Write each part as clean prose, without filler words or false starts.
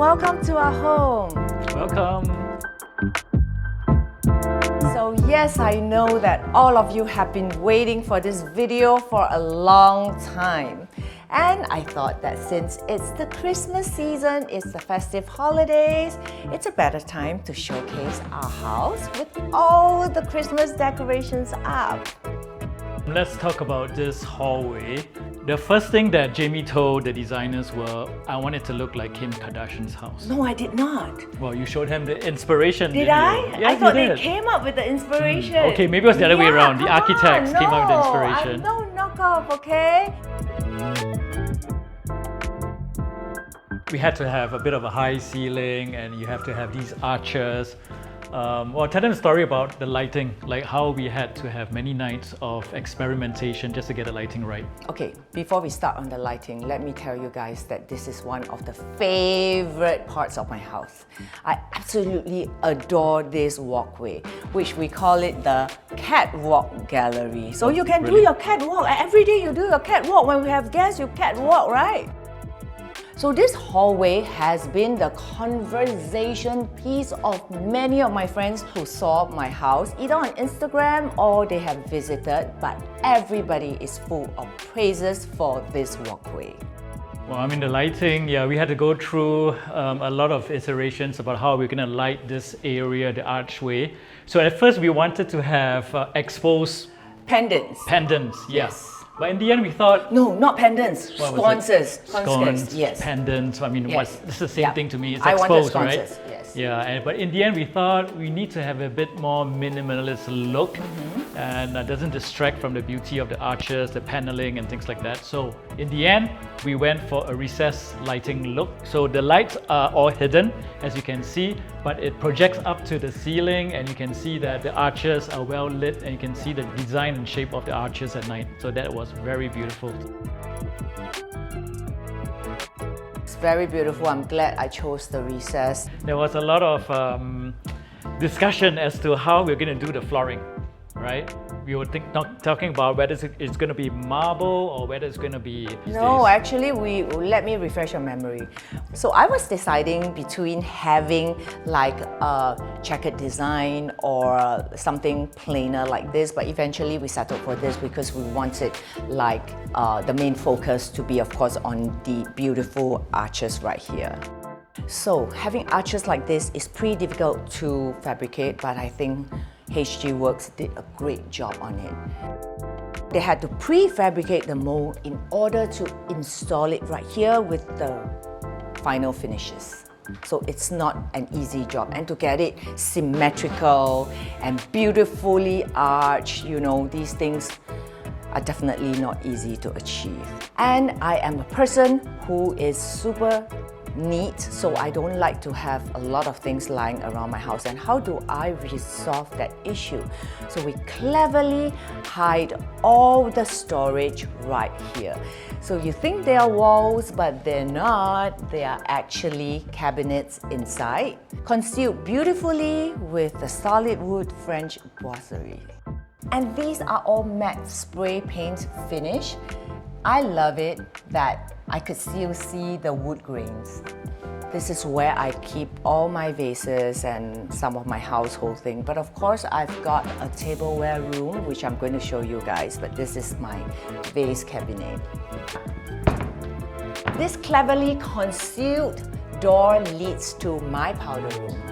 welcome to our home. Welcome. So yes, I know that all of you have been waiting for this video for a long time. And I thought that since it's the Christmas season, it's the festive holidays, it's a better time to showcase our house with all the Christmas decorations up. Let's talk about this hallway. The first thing that Jamie told the designers were, I want it to look like Kim Kardashian's house. No, I did not. Well, you showed him the inspiration, Did didn't I? you? Yes, I thought you they did. came up with the inspiration. Okay, maybe it was the other way around. The architects came up with the inspiration. No knockoff, okay? We had to have a bit of a high ceiling and you have to have these arches. Well, tell them a story about the lighting, like how we had to have many nights of experimentation just to get the lighting right. Okay, before we start on the lighting, let me tell you guys that this is one of the favorite parts of my house. I absolutely adore this walkway, which we call it the catwalk gallery. So you can do your catwalk. Every day you do your catwalk. When we have guests, you catwalk, right? So this hallway has been the conversation piece of many of my friends who saw my house either on Instagram or they have visited, but everybody is full of praises for this walkway. Well, I mean the lighting, yeah, we had to go through a lot of iterations about how we're going to light this area, the archway. So at first we wanted to have exposed Pendants. Yes. But in the end, we thought... No, not pendants. Sconces. Scones, yes. Pendants. I mean, Yes. this is the same thing to me. It's I wanted exposed, right? sconces, yes. Yeah, but in the end, we thought we need to have a bit more minimalist look and that doesn't distract from the beauty of the arches, the paneling and things like that. So in the end, we went for a recessed lighting look. So the lights are all hidden, as you can see, but it projects up to the ceiling and you can see that the arches are well lit and you can see the design and shape of the arches at night. So that was very beautiful. It's very beautiful. I'm glad I chose the recess. There was a lot of discussion as to how we're going to do the flooring, right? We were talking about whether it's going to be marble or whether it's going to be... No, actually, let me refresh your memory. So I was deciding between having like a checkered design or something plainer like this, but eventually we settled for this because we wanted like the main focus to be, of course, on the beautiful arches right here. So having arches like this is pretty difficult to fabricate, but I think HG Works did a great job on it. They had to pre-fabricate the mold in order to install it right here with the final finishes. So it's not an easy job, and to get it symmetrical and beautifully arched, you know, these things are definitely not easy to achieve. And I am a person who is super neat, so I don't like to have a lot of things lying around my house. And how do I resolve that issue? So we cleverly hide all the storage right here. So you think they are walls, but they're not. They are actually cabinets inside, concealed beautifully with the solid wood French brasserie. And these are all matte spray paint finish. I love it that I could still see the wood grains. This is where I keep all my vases and some of my household things. But of course, I've got a tableware room, which I'm going to show you guys, but this is my vase cabinet. This cleverly concealed door leads to my powder room.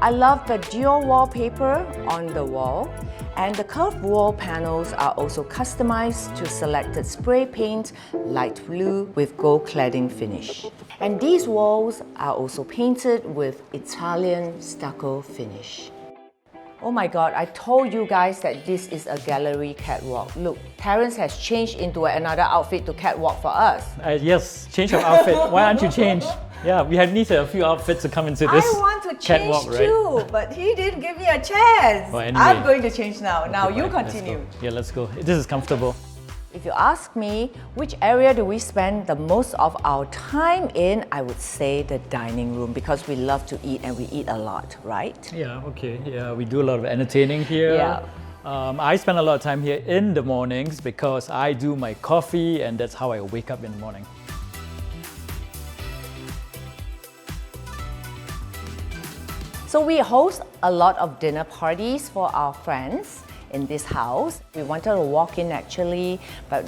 I love the dual wallpaper on the wall, and the curved wall panels are also customized to selected spray paint, light blue with gold cladding finish. And these walls are also painted with Italian stucco finish. Oh my God, I told you guys that this is a gallery catwalk. Look, Terence has changed into another outfit to catwalk for us. Yes, change of outfit. Why aren't you changed? Yeah, we had needed a few outfits to come into this I want to change catwalk, right? too, but he didn't give me a chance. Well, anyway. I'm going to change now. Now Okay, you fine, continue. Let's go. Yeah, let's go. This is comfortable. If you ask me, which area do we spend the most of our time in, I would say the dining room, because we love to eat and we eat a lot, right? Yeah, okay. Yeah, we do a lot of entertaining here. Yeah. I spend a lot of time here in the mornings because I do my coffee and that's how I wake up in the morning. So we host a lot of dinner parties for our friends in this house. We wanted to walk in actually, but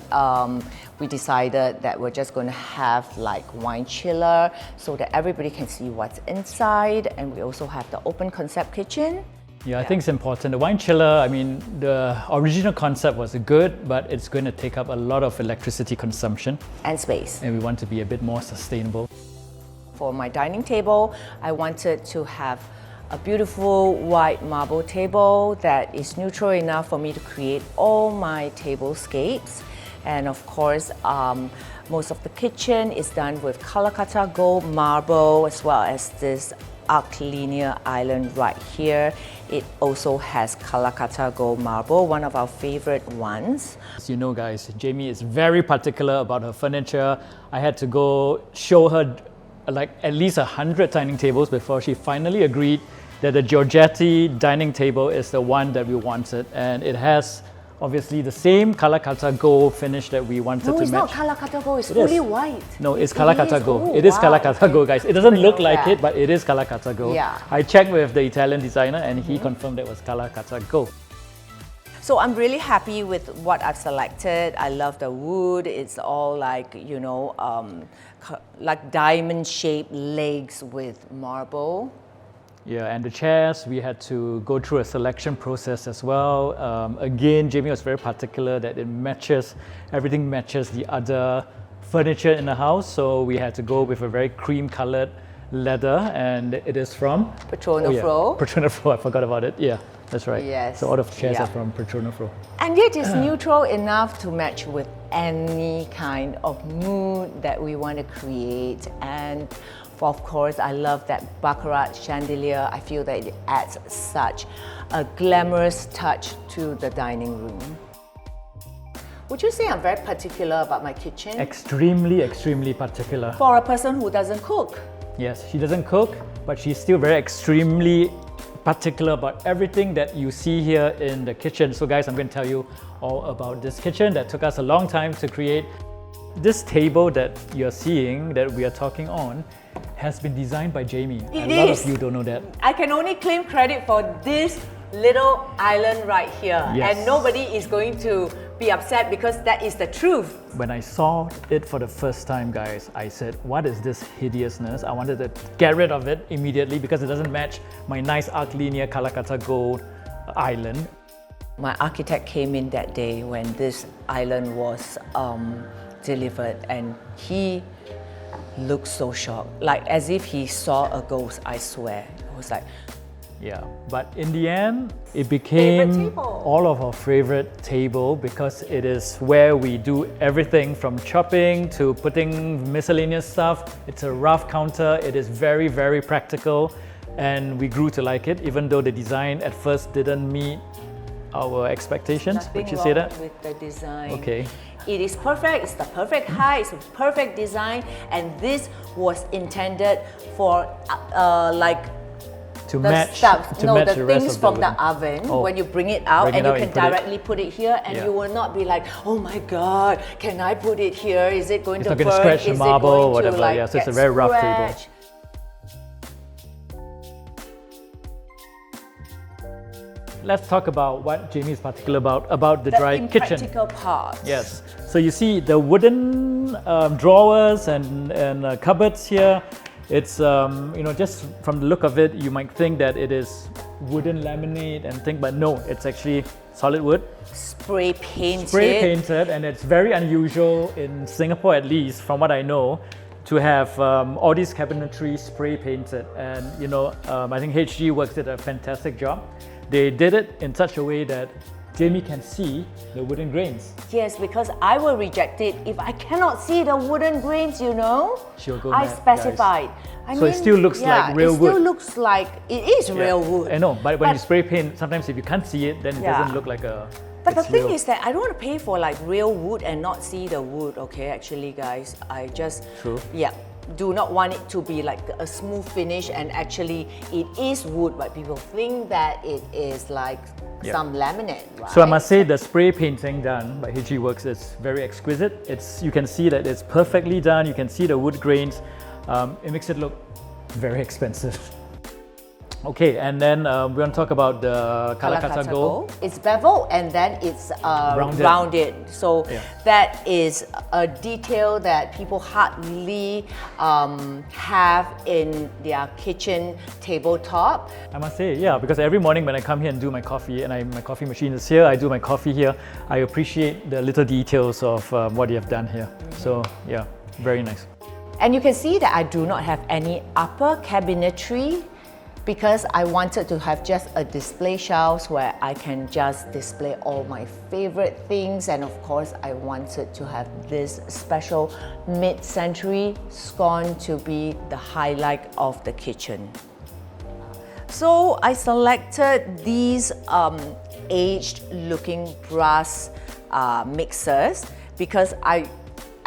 we decided that we're just going to have like wine chiller so that everybody can see what's inside, and we also have the open concept kitchen. Yeah, I think it's important. The wine chiller, I mean, the original concept was good, but it's going to take up a lot of electricity consumption. And space. And we want to be a bit more sustainable. For my dining table, I wanted to have a beautiful white marble table that is neutral enough for me to create all my tablescapes. And of course, most of the kitchen is done with Calcutta gold marble, as well as this arc linear island right here. It also has Calcutta gold marble, one of our favorite ones. As you know guys, Jamie is very particular about her furniture. I had to go show her like at least 100 dining tables before she finally agreed that the Giorgetti dining table is the one that we wanted, and it has obviously the same Calcutta gold finish that we wanted to match. No, it's not Calcutta gold, it's fully white. No, it's Calcutta gold. Oh, it is wow. Calcutta gold, guys. It doesn't look like it, but it is Calcutta gold. Yeah. I checked with the Italian designer and he confirmed it was Calcutta gold. So I'm really happy with what I've selected. I love the wood. It's all like, you know, like diamond-shaped legs with marble. Yeah, and the chairs, we had to go through a selection process as well. Again, Jamie was very particular that it matches, everything matches the other furniture in the house. So we had to go with a very cream-colored leather, and it is from Petronafro. Petronafro, I forgot about it. Yeah, that's right. Yes. So all the chairs are from Petronafro. And yet it's neutral enough to match with any kind of mood that we want to create. And of course, I love that baccarat chandelier. I feel that it adds such a glamorous touch to the dining room. Would you say I'm very particular about my kitchen? Extremely, extremely particular. For a person who doesn't cook. Yes, she doesn't cook, but she's still very extremely particular about everything that you see here in the kitchen. So guys, I'm going to tell you all about this kitchen that took us a long time to create. This table that you're seeing, that we are talking on, has been designed by Jamie. A lot of you don't know that. I can only claim credit for this little island right here. Yes. And nobody is going to be upset because that is the truth. When I saw it for the first time, guys, I said, what is this hideousness? I wanted to get rid of it immediately because it doesn't match my nice arc linear Calcutta gold island. My architect came in that day when this island was delivered, and he looked so shocked, like as if he saw a ghost, I swear. I was like, yeah, but in the end, it became all of our favorite table because it is where we do everything from chopping to putting miscellaneous stuff. It's a rough counter. It is very, very practical, and we grew to like it, even though the design at first didn't meet our expectations. Would you say that? With the design. Okay. It is perfect, it's the perfect height, it's a perfect design, and this was intended for to the match, stuff, to no, match the rest things of from the oven. When you bring it out, Bring it and out you and can put it- directly put it here, and Yeah. you will not be like, oh my god, can I put it here? Is it going It's to not burn? going to scratch the Is marble it or going whatever. to, like, Yeah, so it's a get very rough table. scratched? Let's talk about what Jamie is particular about the dry kitchen. The impractical part. Yes. So you see the wooden drawers and cupboards here. It's you know, just from the look of it, you might think that it is wooden laminate and thing, but no, it's actually solid wood. Spray painted. Spray painted, and it's very unusual in Singapore, at least from what I know, to have all these cabinetry spray painted. And you know, I think HG Works did a fantastic job. They did it in such a way that Jamie can see the wooden grains. Yes, because I will reject it if I cannot see the wooden grains, you know. She'll go I mad, specified. guys. So it still looks like real it wood. still looks like it is real wood. I know, but when you spray paint, sometimes if you can't see it, then it Yeah. doesn't look like a. But the it's thing real. is that I don't want to pay for like real wood and not see the wood, okay, actually guys. I just... True. Yeah. do not want it to be like a smooth finish, and actually it is wood, but people think that it is like some laminate, right? So I must say the spray painting done by HG Works is very exquisite. You can see that it's perfectly done. You can see the wood grains. It makes it look very expensive. Okay, and then we're going to talk about the Kalakata Gold. It's beveled and then it's rounded. So that is a detail that people hardly have in their kitchen tabletop. I must say, yeah, because every morning when I come here and do my coffee, and my coffee machine is here, I do my coffee here, I appreciate the little details of what you have done here. So yeah, very nice. And you can see that I do not have any upper cabinetry, because I wanted to have just a display shelves where I can just display all my favorite things, and of course I wanted to have this special mid-century scone to be the highlight of the kitchen. So I selected these aged looking brass mixers because I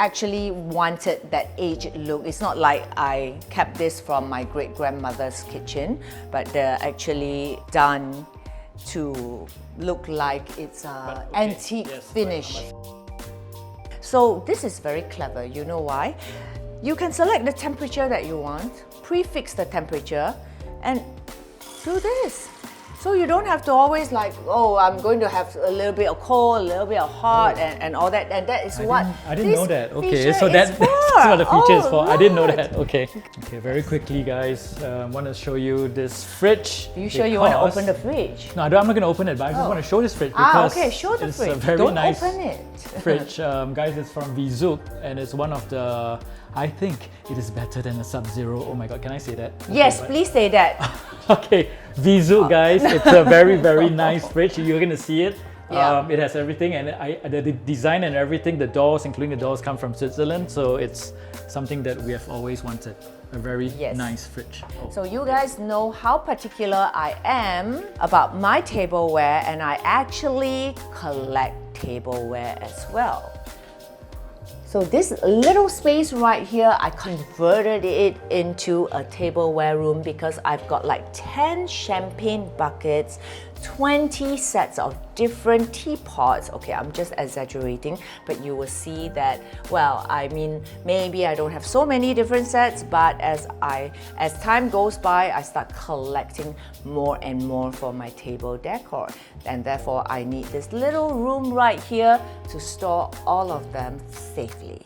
actually wanted that aged look. It's not like I kept this from my great-grandmother's kitchen, but they're actually done to look like it's an antique finish. So this is very clever. You know why? You can select the temperature that you want, prefix the temperature, and do this. So you don't have to always like, oh, I'm going to have a little bit of cold, a little bit of hot, and all that. And that is I didn't know that. Okay, so that's what the feature is for. I didn't know that. Okay. Okay, very quickly, guys, I want to show you this fridge. Are you sure you want to open the fridge? No, I'm not going to open it, but I just want to show this fridge because okay, show the fridge. It's a very don't nice open it. fridge. Guys, it's from Vizuk, and it's one of the, I think it is better than a Sub-Zero. Oh my God, can I say that? Yes, please say that. Okay, Vizuk, guys, it's a very, very nice fridge. You're going to see it. It has everything, and the design and everything, the doors, including the doors, come from Switzerland. So it's something that we have always wanted. A very nice fridge. So you guys know how particular I am about my tableware, and I actually collect tableware as well. So this little space right here, I converted it into a tableware room because I've got like 10 champagne buckets, 20 sets of different teapots. Okay, I'm just exaggerating, but you will see that, well, I mean, maybe I don't have so many different sets, but as time goes by, I start collecting more and more for my table decor. And therefore, I need this little room right here to store all of them safely.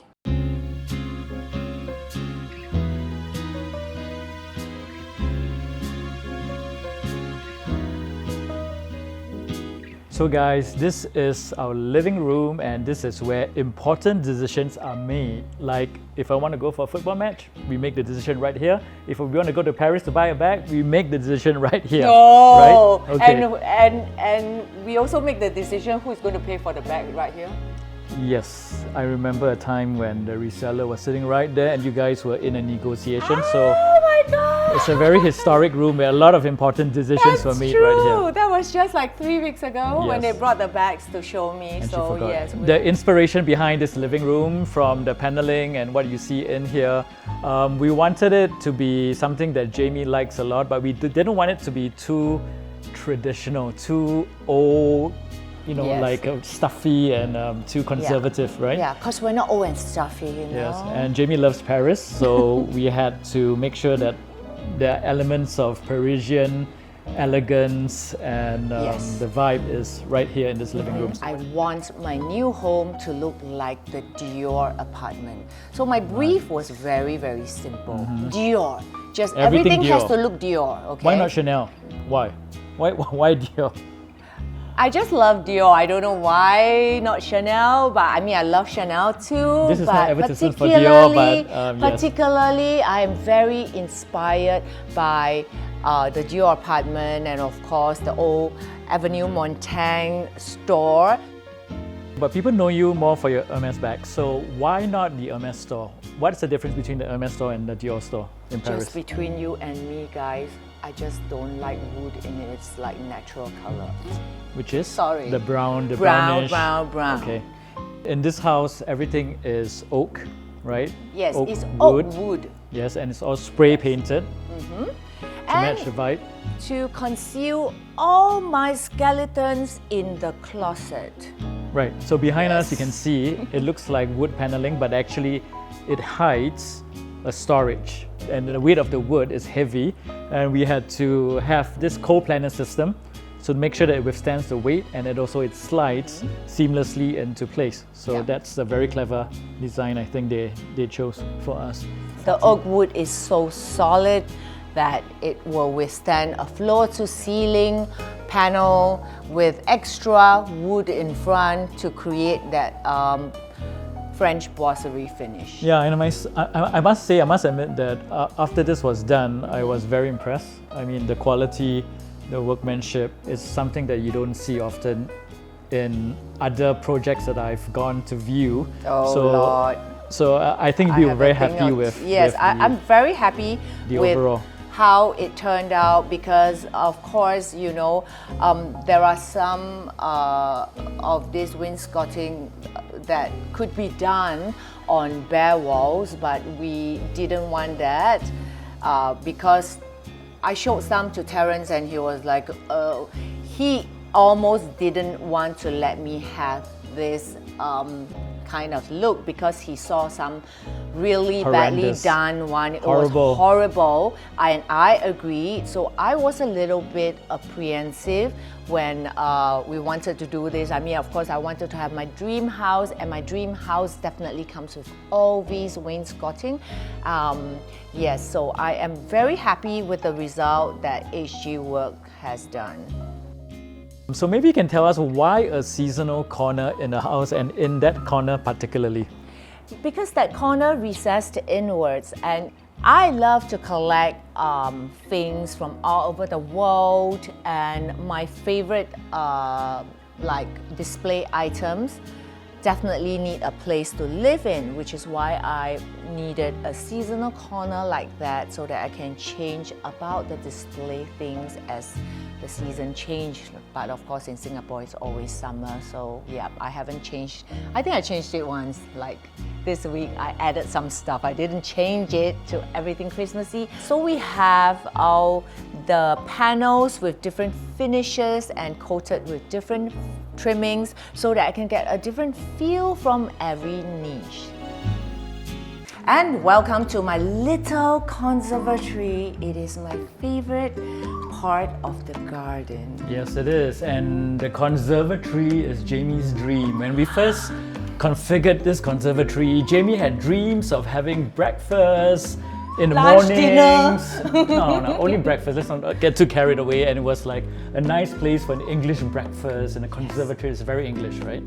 So guys, this is our living room, and this is where important decisions are made. Like if I want to go for a football match, we make the decision right here. If we want to go to Paris to buy a bag, we make the decision right here. Oh, right? Okay. And we also make the decision who's going to pay for the bag right here. Yes, I remember a time when the reseller was sitting right there and you guys were in a negotiation. So oh my God! It's a very historic room where a lot of important decisions were made right here. That was just like 3 weeks ago when they brought the bags to show me. And so yes, the inspiration behind this living room, from the paneling and what you see in here, we wanted it to be something that Jamie likes a lot, but we didn't want it to be too traditional, too old, you know, like stuffy and too conservative, right? Yeah, because we're not old and stuffy, you know. Yes, and Jamie loves Paris, so we had to make sure that there are elements of Parisian elegance and the vibe is right here in this living room. I want my new home to look like the Dior apartment. So my brief was very, very simple. Dior. Just everything has to look Dior, okay? Why not Chanel? Why? Why Dior? I just love Dior. I don't know why not Chanel, but I mean, I love Chanel too. This is not advertisement for Dior, but particularly, I am very inspired by the Dior apartment and of course the old Avenue Montaigne store. But people know you more for your Hermes bags, so why not the Hermes store? What's the difference between the Hermes store and the Dior store in Paris? Just between you and me, guys, I just don't like wood in its like natural color. Which is? Sorry. The brown, the brownish. Brown. Brown. Okay. In this house, everything is oak. right? Yes, it's oak wood. Yes, and it's all spray painted to And match the vibe. to conceal all my skeletons in the closet. Right, so behind us you can see it looks like wood paneling, but actually it hides a storage. And the weight of the wood is heavy, and we had to have this cold planer system so to make sure that it withstands the weight, and it slides seamlessly into place. So that's a very clever design I think they chose for us. The oak wood is so solid that it will withstand a floor to ceiling panel with extra wood in front to create that French brasserie finish. Yeah, and I must admit that after this was done, I was very impressed. I mean, the quality, the workmanship is something that you don't see often in other projects that I've gone to view. Oh, Lord. So I think we were very happy with. Yes, I'm very happy with overall. How it turned out, because of course, you know, there are some of this wainscoting that could be done on bare walls, but we didn't want that because I showed some to Terence and he was like, he almost didn't want to let me have this kind of look because he saw some really badly done one. It was horrible, and I agreed. So I was a little bit apprehensive when we wanted to do this. I mean, of course, I wanted to have my dream house, and my dream house definitely comes with all these wainscoting. Yes, so I am very happy with the result that HG Work has done. So maybe you can tell us why a seasonal corner in the house, and in that corner particularly? Because that corner recessed inwards, and I love to collect things from all over the world, and my favorite like display items definitely need a place to live in, which is why I needed a seasonal corner like that so that I can change about the display things as the season changed. But of course in Singapore it's always summer, so yeah, I haven't changed. I think I changed it once, like this week I added some stuff. I didn't change it to everything Christmassy. So we have all the panels with different finishes and coated with different trimmings so that I can get a different feel from every niche. And welcome to my little conservatory. It is my favorite part of the garden. Yes, it is. And the conservatory is Jamie's dream. When we first configured this conservatory, Jamie had dreams of having breakfast in the Lunch, mornings. No, only breakfast. Let's not get too carried away. And it was like a nice place for an English breakfast, and the conservatory is very English, right?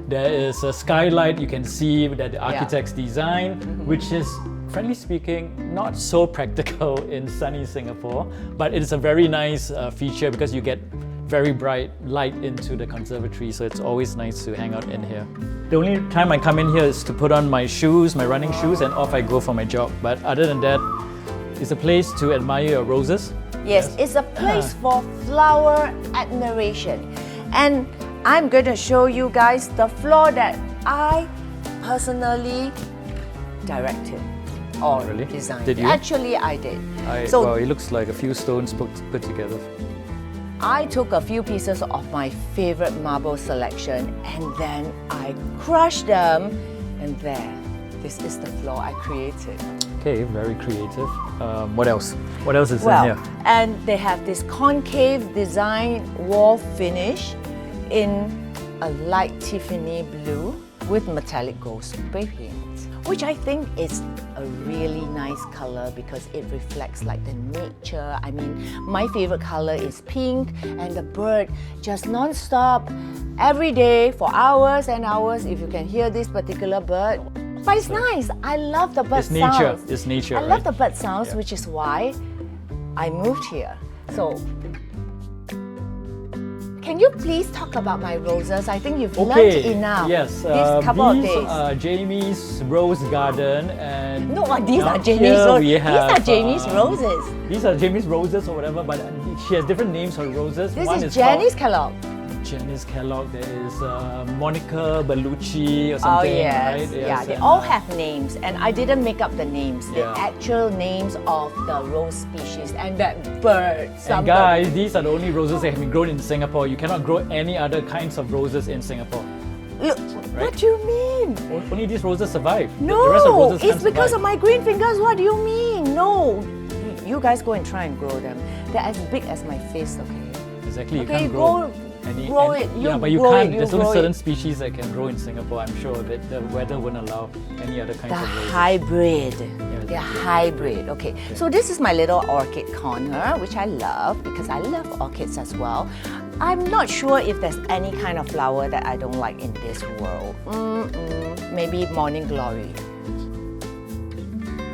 There is a skylight you can see that the architect's design, which is, frankly speaking, not so practical in sunny Singapore, but it is a very nice feature because you get very bright light into the conservatory, so it's always nice to hang out in here. The only time I come in here is to put on my shoes, my running shoes, and off I go for my jog. But other than that, it's a place to admire your roses. Yes, it's a place for flower admiration. And I'm going to show you guys the floor that I personally directed or designed. Did you? Actually, I did. Well, it looks like a few stones put together. I took a few pieces of my favorite marble selection and then I crushed them, and there, this is the floor I created. Okay, very creative. What else? What else is in here? And they have this concave design wall finish in a light Tiffany blue with metallic gold spray paint, which I think is a really nice color because it reflects like the nature. I mean, my favorite color is pink, and the bird just non-stop every day for hours and hours if you can hear this particular bird. But it's nice. I love the bird sounds. It's nature. I love the bird sounds, which is why I moved here. So, can you please talk about my roses? I think you've learned enough. Yes, these couple of days. These are Jamie's rose garden, and no, these are Jamie's roses. These are Jamie's roses. These are Jamie's roses or whatever, but she has different names for roses. This is Jenny's Kellogg. Janice Kellogg, there is Monica Bellucci or something, Oh yes, right? yeah, they all have names, and I didn't make up the names. The Yeah. actual names of the rose species and that bird. And guys, these are the only roses that have been grown in Singapore. You cannot grow any other kinds of roses in Singapore. Look, what do you mean? Only these roses survive. No, the rest of roses it's can't because of survive. my green fingers. What do you mean? No, you guys go and try and grow them. They're as big as my fist, okay? Exactly, you Okay, can't grow grow it. You yeah, but you grow can't. it, There's you only grow certain it. species that can grow in Singapore. I'm sure that the weather wouldn't allow any other kinds The of roses. hybrid. Yeah, They're hybrid. Okay. So this is my little orchid corner, which I love because I love orchids as well. I'm not sure if there's any kind of flower that I don't like in this world. Maybe morning glory.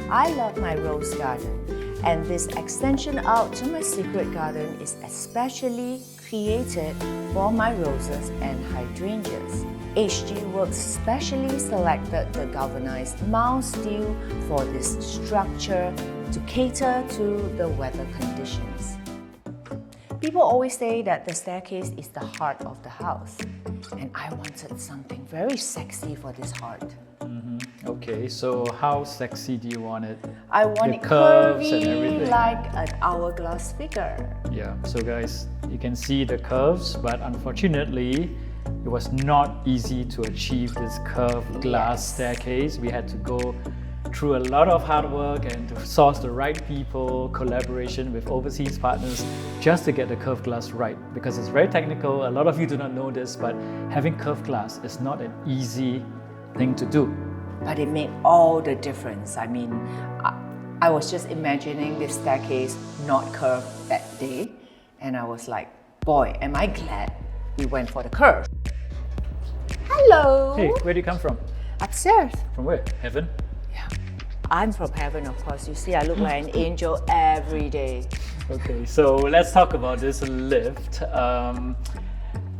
I love my rose garden, and this extension out to my secret garden is especially created for my roses and hydrangeas. HG Works specially selected the galvanized mild steel for this structure to cater to the weather conditions. People always say that the staircase is the heart of the house, and I wanted something very sexy for this heart. Okay, so how sexy do you want it? I want The it curves and curvy everything. like an hourglass figure. Yeah, so guys, you can see the curves, but unfortunately, it was not easy to achieve this curved glass Yes. staircase. We had to go through a lot of hard work and to source the right people, collaboration with overseas partners, just to get the curved glass right. Because it's very technical. A lot of you do not know this, but having curved glass is not an easy thing to do. But it made all the difference. I mean, I was just imagining this staircase not curved that day, and I was like, boy, am I glad we went for the curve. Hello! Hey, where do you come from? Upstairs. From where? Heaven? Yeah. I'm from heaven, of course. You see, I look like an angel every day. Okay, so let's talk about this lift.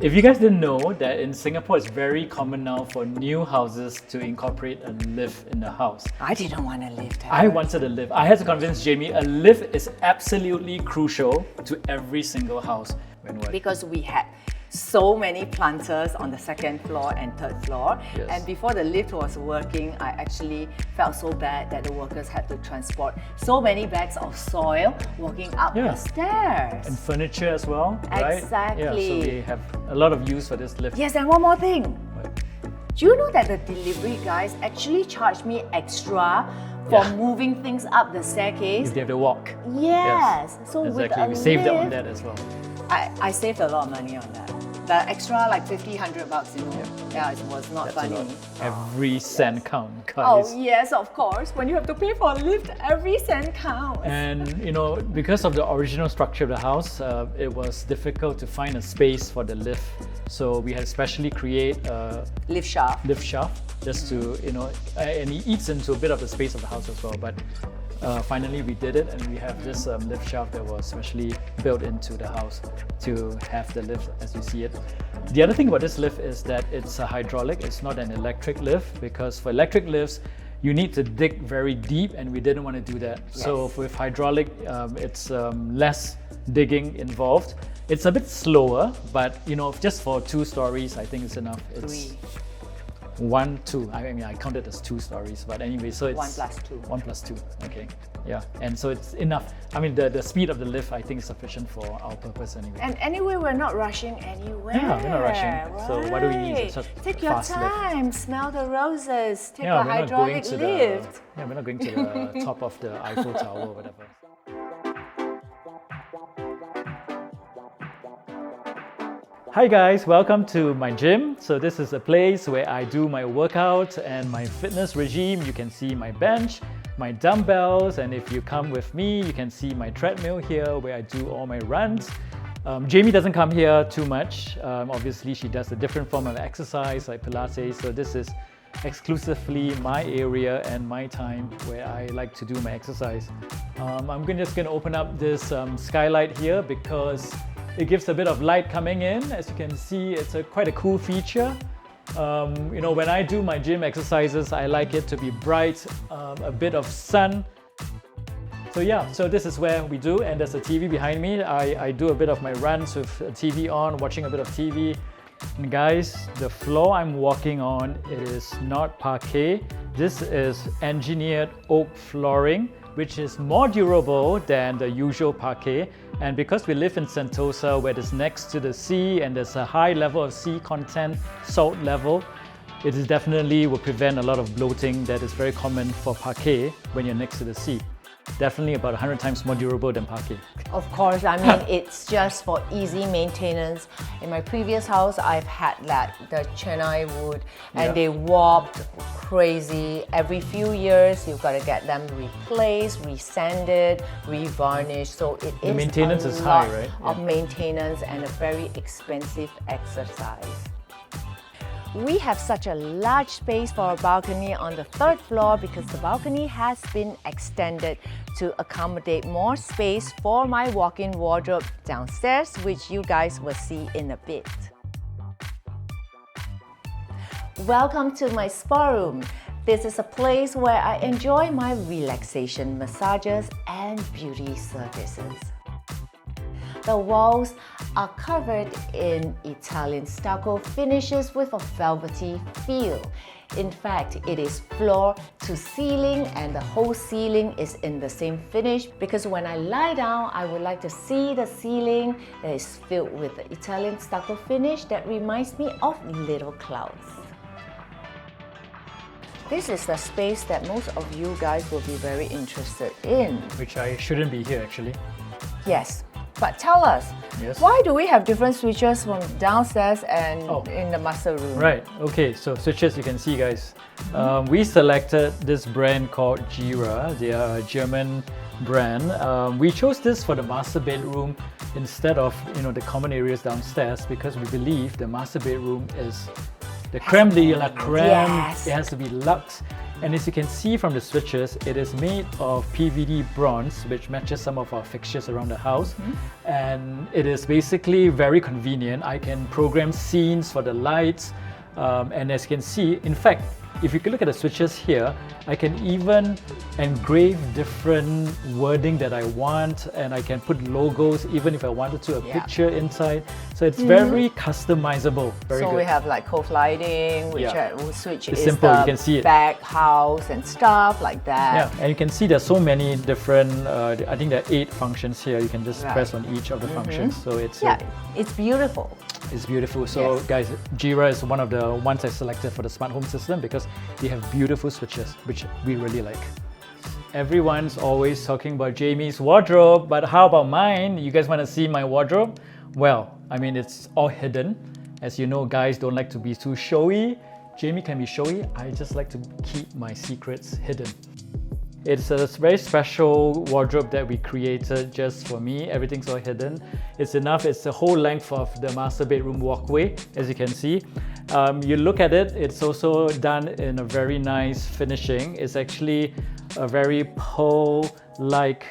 If you guys didn't know that in Singapore, it's very common now for new houses to incorporate a lift in the house. I didn't want to lift. I wanted a lift. I had to convince Jamie a lift is absolutely crucial to every single house. When what? Because we had so many planters on the second floor and third floor. Yes. And before the lift was working, I actually felt so bad that the workers had to transport so many bags of soil walking up Yeah. the stairs. And furniture as well, right? Exactly. Yeah, so we have a lot of use for this lift. Yes, and one more thing. What? Do you know that the delivery guys actually charged me extra for Yeah. moving things up the staircase? If they have to walk. Yes. So with Exactly. a We saved lift, on that as well. I saved a lot of money on that. The extra like 50, 100 bucks, you know. Yeah, it was not That's a funny. lot. Every cent count, Oh guys. yes, of course. When you have to pay for a lift, every cent counts. And you know, because of the original structure of the house, it was difficult to find a space for the lift. So we had to specially create a Lift shaft. lift shaft just to, you know, and it eats into a bit of the space of the house as well. But finally we did it, and we have this lift shaft that was specially built into the house to have the lift as you see it. The other thing about this lift is that it's a hydraulic, it's not an electric lift, because for electric lifts, you need to dig very deep, and we didn't want to do that. So Yes. with hydraulic, it's less digging involved. It's a bit slower, but you know, just for 2 stories, I think it's enough. It's 3. 1, 2. I mean, I counted as 2 stories, but anyway, so it's 1 plus 2. 1 plus 2. Okay, yeah, and so it's enough. I mean, the speed of the lift, I think, is sufficient for our purpose anyway. And anyway, we're not rushing anywhere. Yeah, we're not rushing. So what do we need? It's just Take a your fast lift. time, smell the roses, take Yeah, a we're not going hydraulic to lift. we're not going to the top of the Eiffel Tower or whatever. Hi guys, welcome to my gym. So this is a place where I do my workout and my fitness regime. You can see my bench, my dumbbells, and if you come with me, you can see my treadmill here where I do all my runs. Jamie doesn't come here too much. Obviously, she does a different form of exercise like Pilates. So this is exclusively my area and my time where I like to do my exercise. I'm just going to open up this skylight here because it gives a bit of light coming in. As you can see, it's quite a cool feature. You know, when I do my gym exercises, I like it to be bright, a bit of sun So yeah, so this is where we do, and there's a TV behind me. I do a bit of my runs with TV on, watching a bit of TV. And guys, the floor I'm walking on, it is not parquet. This is engineered oak flooring, which is more durable than the usual parquet. And because we live in Sentosa, where it's next to the sea and there's a high level of sea content, salt level, it is definitely will prevent a lot of bloating that is very common for parquet when you're next to the sea. Definitely about 100 times more durable than parquet. Of course, I mean, it's just for easy maintenance. In my previous house, I've had the Chennai wood, and they warped crazy. Every few years, you've got to get them replaced, resanded, revarnished. So it is maintenance is high, right? Of maintenance and a very expensive exercise. We have such a large space for a balcony on the 3rd floor because the balcony has been extended to accommodate more space for my walk-in wardrobe downstairs, which you guys will see in a bit. Welcome to my spa room. This is a place where I enjoy my relaxation massages and beauty services. The walls are covered in Italian stucco finishes with a velvety feel. In fact, it is floor to ceiling, and the whole ceiling is in the same finish because when I lie down, I would like to see the ceiling that is filled with the Italian stucco finish that reminds me of little clouds. This is the space that most of you guys will be very interested in. Which I shouldn't be here actually. Yes. But tell us, why do we have different switches from downstairs and in the master room? Right, okay, so switches you can see guys. We selected this brand called Chua. They are a German brand. We chose this for the master bedroom instead of the common areas downstairs because we believe the master bedroom is the creme de la creme. Yes. It has to be luxe. And as you can see from the switches, it is made of PVD bronze, which matches some of our fixtures around the house. And it is basically very convenient. I can program scenes for the lights. And as you can see, in fact, if you can look at the switches here, I can even engrave different wording that I want, and I can put logos even if I wanted to, a picture inside. So it's very customizable. Very so good. we have like cove lighting, which switch it's is simple, the you can see it. back house and stuff like that. Yeah, and you can see there's so many different, I think there are 8 functions here. You can just press on each of the functions. So it's it's beautiful. It's beautiful. So guys, Jira is one of the ones I selected for the smart home system because they have beautiful switches, which we really like. Everyone's always talking about Jamie's wardrobe, but how about mine? You guys want to see my wardrobe? Well, I mean, it's all hidden. As you know, guys don't like to be too showy. Jamie can be showy. I just like to keep my secrets hidden. It's a very special wardrobe that we created just for me. Everything's all hidden. It's enough. It's the whole length of the master bedroom walkway, as you can see. You look at it, it's also done in a very nice finishing. It's actually a very pearl-like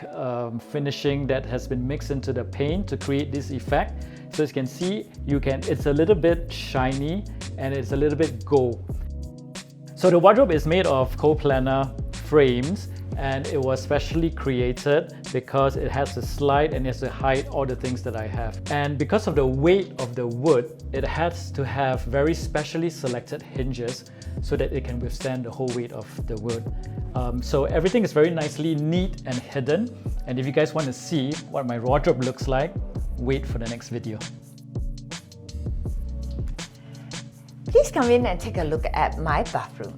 finishing that has been mixed into the paint to create this effect. So as you can see, it's a little bit shiny and it's a little bit gold. So the wardrobe is made of co-planar frames, and it was specially created because it has to slide and it has to hide all the things that I have. And because of the weight of the wood, it has to have very specially selected hinges so that it can withstand the whole weight of the wood. So everything is very nicely neat and hidden. And if you guys want to see what my wardrobe looks like, wait for the next video. Please come in and take a look at my bathroom.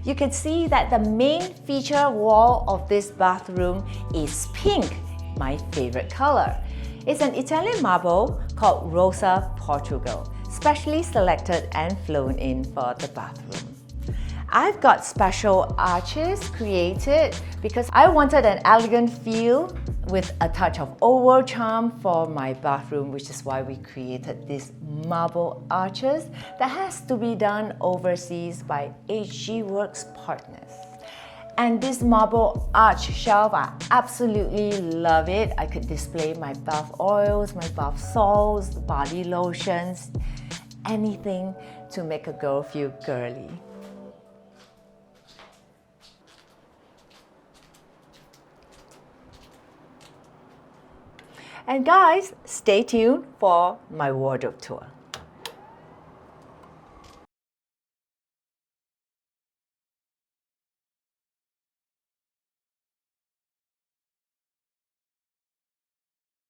You can see that the main feature wall of this bathroom is pink, my favorite color. It's an Italian marble called Rosa Portugal, specially selected and flown in for the bathroom. I've got special arches created because I wanted an elegant feel with a touch of old world charm for my bathroom, which is why we created these marble arches that has to be done overseas by HG Works partners. And this marble arch shelf, I absolutely love it. I could display my bath oils, my bath salts, body lotions, anything to make a girl feel girly. And guys, stay tuned for my wardrobe tour.